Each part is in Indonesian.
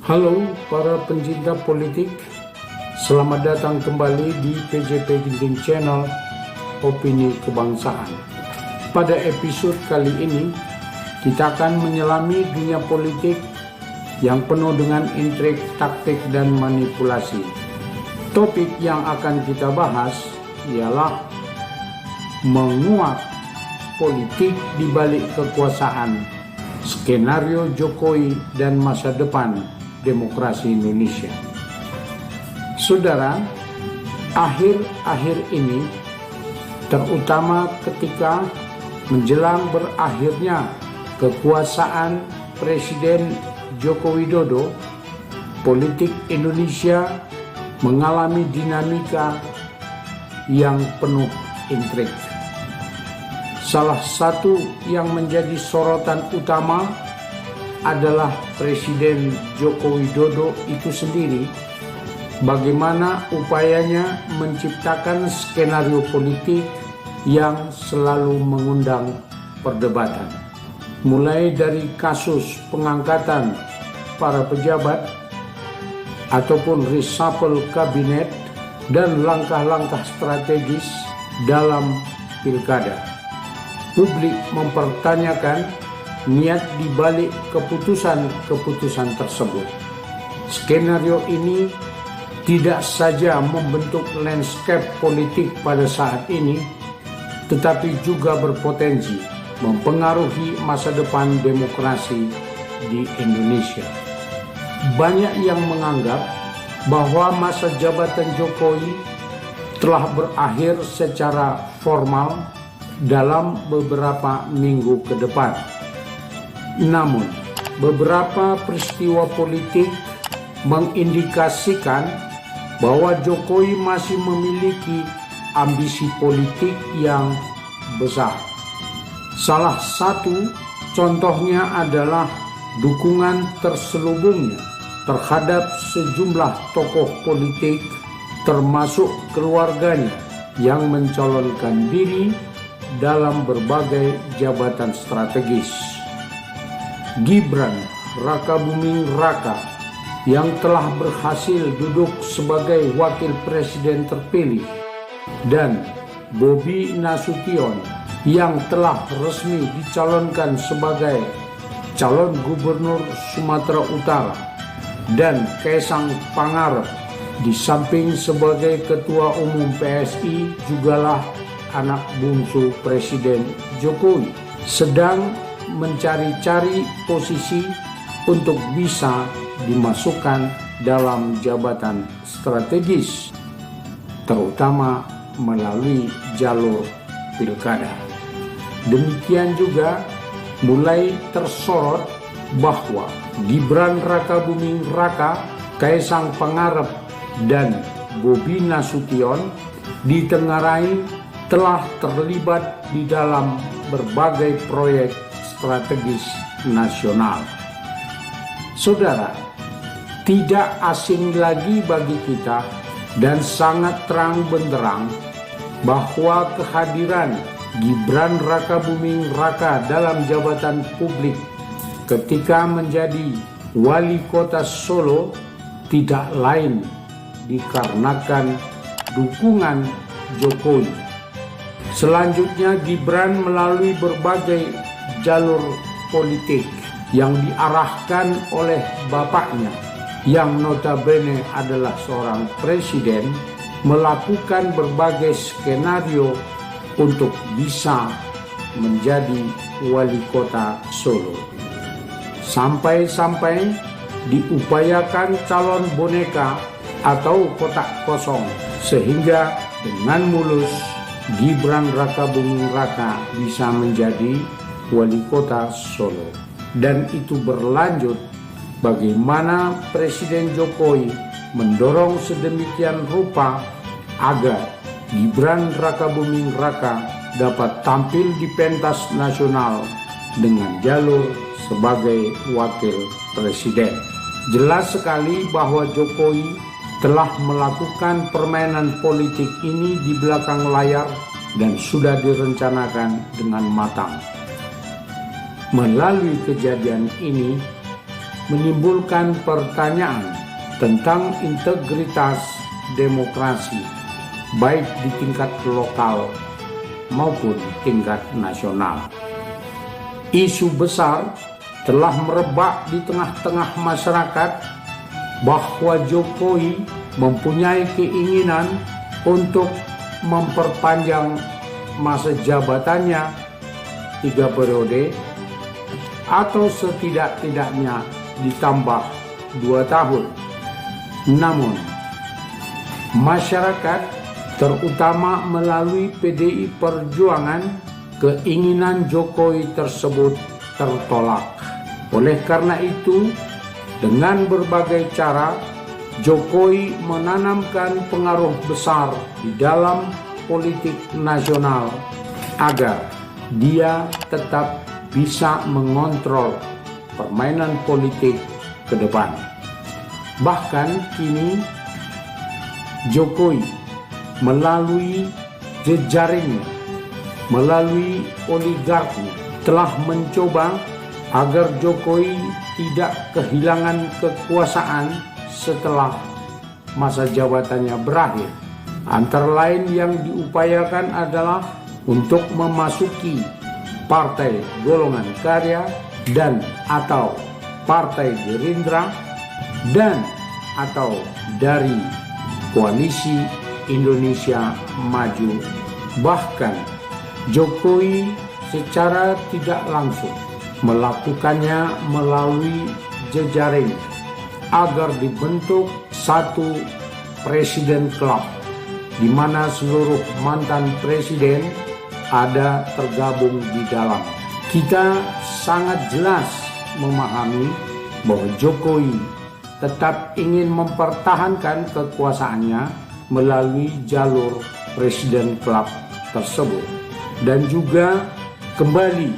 Halo para pencinta politik, selamat datang kembali di PJP Ginting Channel Opini Kebangsaan. Pada episode kali ini, kita akan menyelami dunia politik yang penuh dengan intrik, taktik, dan manipulasi. Topik yang akan kita bahas ialah menguak politik di balik kekuasaan, skenario Jokowi dan masa depan demokrasi Indonesia. Saudara, akhir-akhir ini, terutama ketika menjelang berakhirnya kekuasaan Presiden Joko Widodo, politik Indonesia mengalami dinamika yang penuh intrik. Salah satu yang menjadi sorotan utama adalah Presiden Joko Widodo itu sendiri, bagaimana upayanya menciptakan skenario politik yang selalu mengundang perdebatan. Mulai dari kasus pengangkatan para pejabat ataupun reshuffle kabinet dan langkah-langkah strategis dalam pilkada. Publik mempertanyakan niat di balik keputusan-keputusan tersebut. Skenario ini tidak saja membentuk landscape politik pada saat ini, tetapi juga berpotensi mempengaruhi masa depan demokrasi di Indonesia. Banyak yang menganggap bahwa masa jabatan Jokowi telah berakhir secara formal dalam beberapa minggu ke depan. Namun, beberapa peristiwa politik mengindikasikan bahwa Jokowi masih memiliki ambisi politik yang besar. Salah satu contohnya adalah dukungan terselubungnya terhadap sejumlah tokoh politik, termasuk keluarganya yang mencalonkan diri dalam berbagai jabatan strategis. Gibran Rakabuming Raka yang telah berhasil duduk sebagai wakil presiden terpilih, dan Bobi Nasution yang telah resmi dicalonkan sebagai calon gubernur Sumatera Utara, dan Kaisang Pangarep di samping sebagai ketua umum PSI jugalah anak bungsu Presiden Jokowi, sedang mencari-cari posisi untuk bisa dimasukkan dalam jabatan strategis, terutama melalui jalur pilkada. Demikian juga mulai tersorot bahwa Gibran Rakabuming Raka, Kaisang Pangarep, dan Bobi Nasution ditengarai telah terlibat di dalam berbagai proyek strategis nasional. Saudara, tidak asing lagi bagi kita dan sangat terang benderang bahwa kehadiran Gibran Rakabuming Raka dalam jabatan publik ketika menjadi wali kota Solo tidak lain dikarenakan dukungan Jokowi. Selanjutnya, Gibran melalui berbagai jalur politik yang diarahkan oleh bapaknya, yang notabene adalah seorang presiden, melakukan berbagai skenario untuk bisa menjadi wali kota Solo. Sampai-sampai diupayakan calon boneka atau kotak kosong, sehingga dengan mulus Gibran Rakabuming Raka bisa menjadi wali kota Solo. Dan itu berlanjut bagaimana Presiden Jokowi mendorong sedemikian rupa agar Gibran Rakabuming Raka dapat tampil di pentas nasional dengan jalur sebagai wakil presiden. Jelas sekali bahwa Jokowi telah melakukan permainan politik ini di belakang layar dan sudah direncanakan dengan matang. Melalui kejadian ini, menimbulkan pertanyaan tentang integritas demokrasi, baik di tingkat lokal maupun tingkat nasional. Isu besar telah merebak di tengah-tengah masyarakat bahwa Jokowi mempunyai keinginan untuk memperpanjang masa jabatannya 3 periode atau setidak-tidaknya ditambah 2 tahun. Namun, masyarakat terutama melalui PDI Perjuangan, keinginan Jokowi tersebut tertolak. Oleh karena itu, dengan berbagai cara, Jokowi menanamkan pengaruh besar di dalam politik nasional agar dia tetap bisa mengontrol permainan politik ke depan. Bahkan kini Jokowi melalui jejaringnya, melalui oligarknya, telah mencoba agar Jokowi tidak kehilangan kekuasaan setelah masa jabatannya berakhir. Antara lain yang diupayakan adalah untuk memasuki Partai Golongan Karya dan atau Partai Gerindra dan atau dari Koalisi Indonesia Maju. Bahkan Jokowi secara tidak langsung melakukannya melalui jejaring agar dibentuk satu Presiden Club di mana seluruh mantan presiden ada tergabung di dalam. Kita sangat jelas memahami bahwa Jokowi tetap ingin mempertahankan kekuasaannya melalui jalur Presiden Club tersebut. Dan juga kembali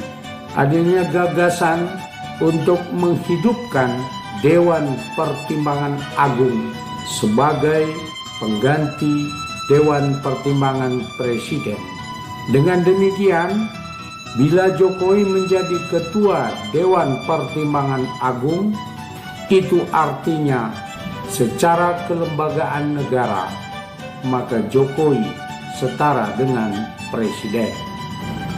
adanya gagasan untuk menghidupkan Dewan Pertimbangan Agung sebagai pengganti Dewan Pertimbangan Presiden. Dengan demikian, bila Jokowi menjadi ketua Dewan Pertimbangan Agung, itu artinya secara kelembagaan negara, maka Jokowi setara dengan Presiden.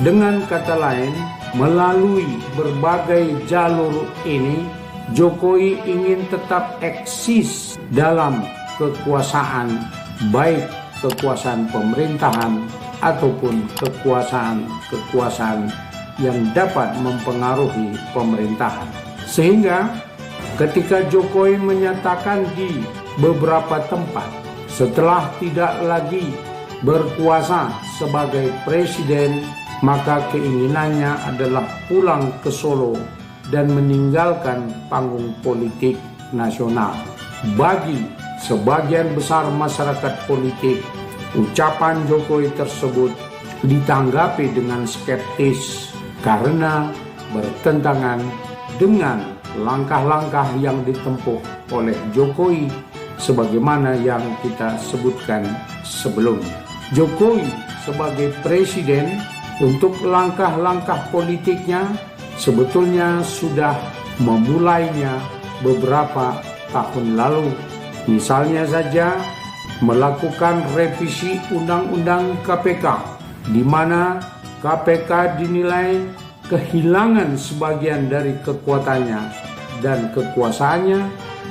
Dengan kata lain, melalui berbagai jalur ini, Jokowi ingin tetap eksis dalam kekuasaan, baik kekuasaan pemerintahan ataupun kekuasaan yang dapat mempengaruhi pemerintahan. Sehingga ketika Jokowi menyatakan di beberapa tempat setelah tidak lagi berkuasa sebagai presiden, maka keinginannya adalah pulang ke Solo dan meninggalkan panggung politik nasional. Bagi sebagian besar masyarakat politik, ucapan Jokowi tersebut ditanggapi dengan skeptis karena bertentangan dengan langkah-langkah yang ditempuh oleh Jokowi sebagaimana yang kita sebutkan sebelumnya. Jokowi sebagai presiden untuk langkah-langkah politiknya sebetulnya sudah memulainya beberapa tahun lalu. Misalnya saja melakukan revisi Undang-Undang KPK, di mana KPK dinilai kehilangan sebagian dari kekuatannya dan kekuasaannya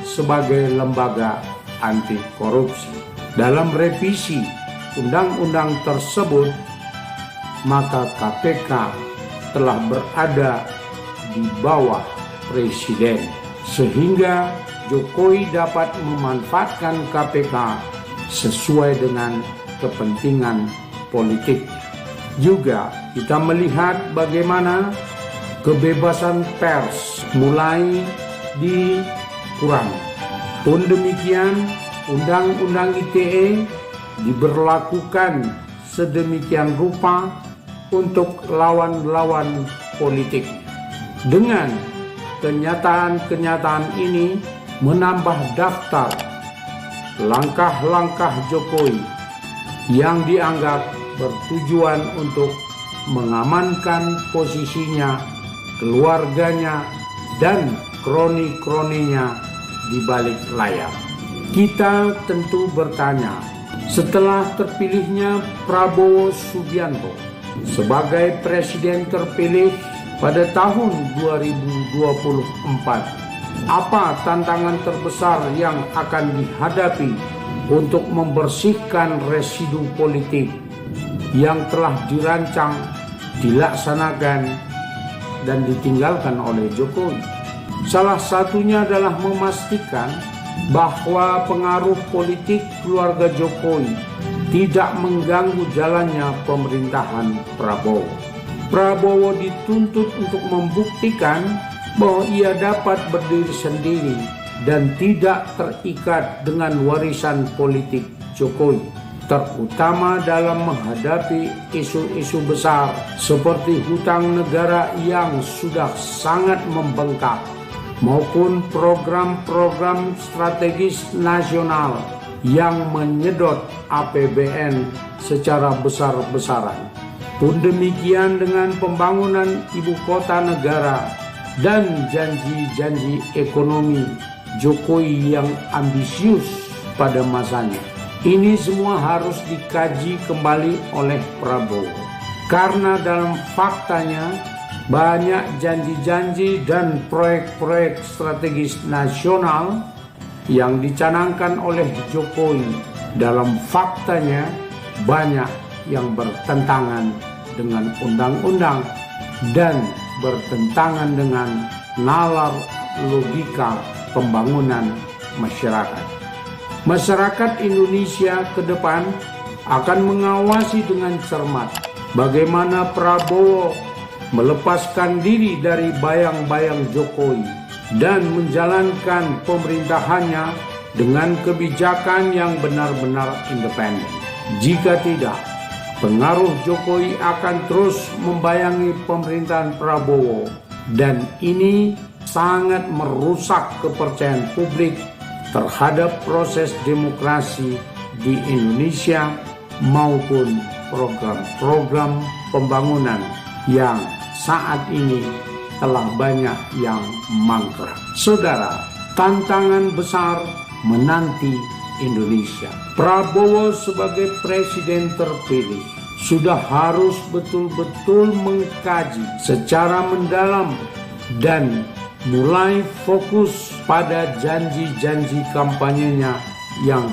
sebagai lembaga anti korupsi. Dalam revisi undang-undang tersebut, maka KPK telah berada di bawah presiden, sehingga Jokowi dapat memanfaatkan KPK sesuai dengan kepentingan politik. Juga kita melihat bagaimana kebebasan pers mulai dikurangi. Pun demikian, Undang-Undang ITE diberlakukan sedemikian rupa untuk lawan-lawan politik. Dengan kenyataan-kenyataan ini menambah daftar langkah-langkah Jokowi yang dianggap bertujuan untuk mengamankan posisinya, keluarganya, dan kroni-kroninya di balik layar. Kita tentu bertanya, setelah terpilihnya Prabowo Subianto sebagai presiden terpilih pada tahun 2024, apa tantangan terbesar yang akan dihadapi untuk membersihkan residu politik yang telah dirancang, dilaksanakan, dan ditinggalkan oleh Jokowi? Salah satunya adalah memastikan bahwa pengaruh politik keluarga Jokowi tidak mengganggu jalannya pemerintahan Prabowo. Prabowo dituntut untuk membuktikan bahwa ia dapat berdiri sendiri dan tidak terikat dengan warisan politik Jokowi, terutama dalam menghadapi isu-isu besar seperti hutang negara yang sudah sangat membengkak maupun program-program strategis nasional yang menyedot APBN secara besar-besaran. Pun demikian dengan pembangunan ibu kota negara dan janji-janji ekonomi Jokowi yang ambisius pada masanya. Ini semua harus dikaji kembali oleh Prabowo, karena dalam faktanya banyak janji-janji dan proyek-proyek strategis nasional yang dicanangkan oleh Jokowi, dalam faktanya banyak yang bertentangan dengan undang-undang dan bertentangan dengan nalar logika pembangunan masyarakat. Masyarakat Indonesia ke depan akan mengawasi dengan cermat bagaimana Prabowo melepaskan diri dari bayang-bayang Jokowi dan menjalankan pemerintahannya dengan kebijakan yang benar-benar independen. Jika tidak, pengaruh Jokowi akan terus membayangi pemerintahan Prabowo, dan ini sangat merusak kepercayaan publik terhadap proses demokrasi di Indonesia maupun program-program pembangunan yang saat ini telah banyak yang mangkrak. Saudara, tantangan besar menanti Indonesia. Prabowo sebagai presiden terpilih sudah harus betul-betul mengkaji secara mendalam dan mulai fokus pada janji-janji kampanyenya yang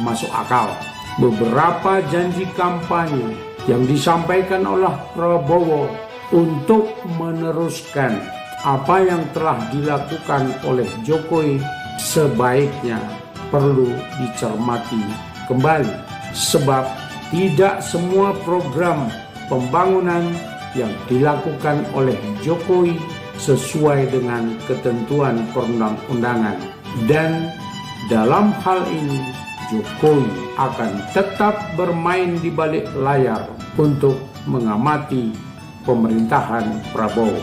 masuk akal. Beberapa janji kampanye yang disampaikan oleh Prabowo untuk meneruskan apa yang telah dilakukan oleh Jokowi sebaiknya perlu dicermati kembali, sebab tidak semua program pembangunan yang dilakukan oleh Jokowi sesuai dengan ketentuan perundang-undangan, dan dalam hal ini Jokowi akan tetap bermain di balik layar untuk mengamati pemerintahan Prabowo.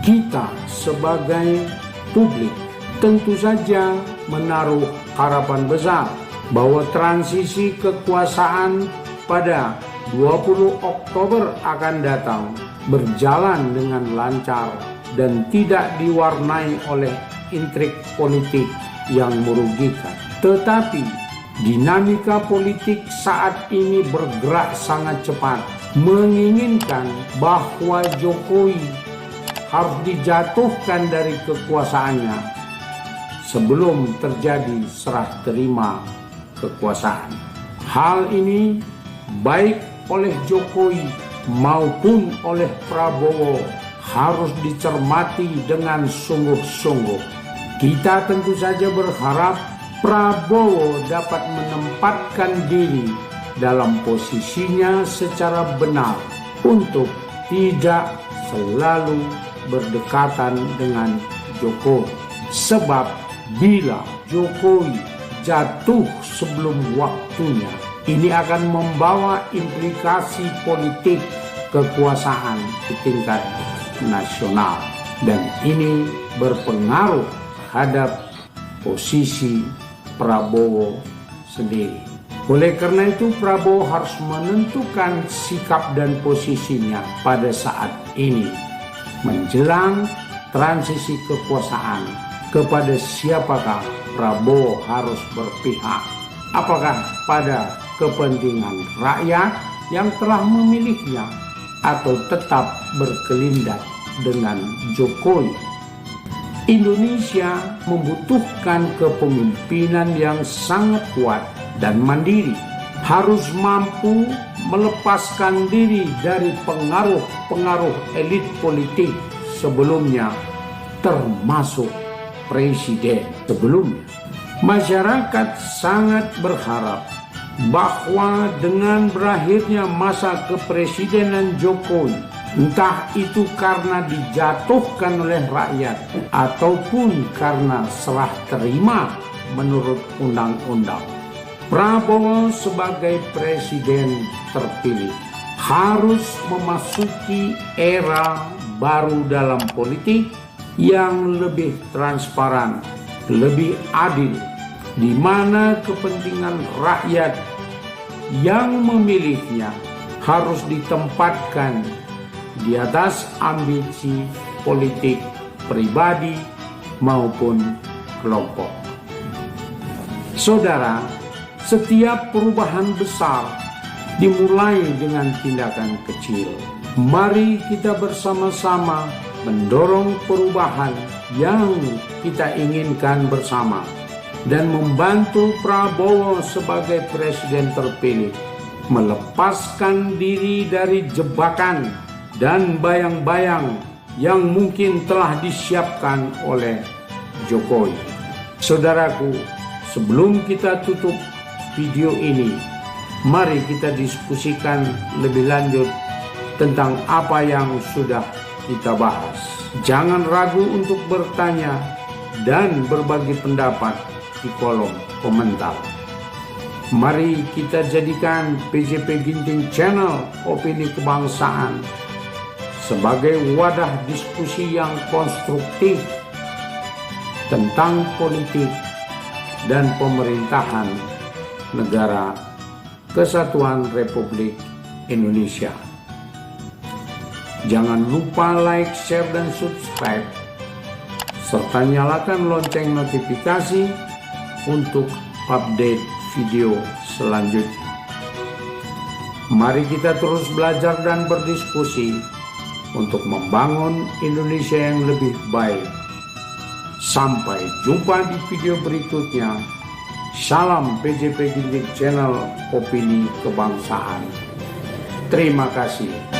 Kita sebagai publik tentu saja menaruh harapan besar bahwa transisi kekuasaan pada 20 Oktober akan datang berjalan dengan lancar dan tidak diwarnai oleh intrik politik yang merugikan. Tetapi dinamika politik saat ini bergerak sangat cepat, menginginkan bahwa Jokowi harus dijatuhkan dari kekuasaannya sebelum terjadi serah terima kekuasaan. Hal ini baik oleh Jokowi maupun oleh Prabowo harus dicermati dengan sungguh-sungguh. Kita tentu saja berharap Prabowo dapat menempatkan diri dalam posisinya secara benar untuk tidak selalu berdekatan dengan Jokowi. Sebab bila Jokowi jatuh sebelum waktunya, ini akan membawa implikasi politik kekuasaan di tingkat nasional, dan ini berpengaruh terhadap posisi Prabowo sendiri. Oleh karena itu, Prabowo harus menentukan sikap dan posisinya pada saat ini menjelang transisi kekuasaan, kepada siapakah Prabowo harus berpihak? Apakah pada kepentingan rakyat yang telah memilihnya atau tetap berkelindat dengan Jokowi? Indonesia membutuhkan kepemimpinan yang sangat kuat dan mandiri, harus mampu melepaskan diri dari pengaruh-pengaruh elit politik sebelumnya, termasuk presiden sebelumnya. Masyarakat sangat berharap bahwa dengan berakhirnya masa kepresidenan Jokowi, entah itu karena dijatuhkan oleh rakyat ataupun karena serah terima menurut undang-undang, Prabowo sebagai presiden terpilih harus memasuki era baru dalam politik yang lebih transparan, lebih adil, di mana kepentingan rakyat yang memilihnya harus ditempatkan di atas ambisi politik pribadi maupun kelompok. Saudara, setiap perubahan besar dimulai dengan tindakan kecil. Mari kita bersama-sama mendorong perubahan yang kita inginkan bersama dan membantu Prabowo sebagai presiden terpilih melepaskan diri dari jebakan dan bayang-bayang yang mungkin telah disiapkan oleh Jokowi. Saudaraku, sebelum kita tutup video ini, mari kita diskusikan lebih lanjut tentang apa yang sudah kita bahas. Jangan ragu untuk bertanya dan berbagi pendapat di kolom komentar. Mari kita jadikan PJP Ginting Channel Opini Kebangsaan sebagai wadah diskusi yang konstruktif tentang politik dan pemerintahan negara Kesatuan Republik Indonesia. Jangan lupa like, share, dan subscribe, serta nyalakan lonceng notifikasi untuk update video selanjutnya. Mari kita terus belajar dan berdiskusi untuk membangun Indonesia yang lebih baik. Sampai jumpa di video berikutnya. Salam PJP Ginting Channel Opini Kebangsaan. Terima kasih.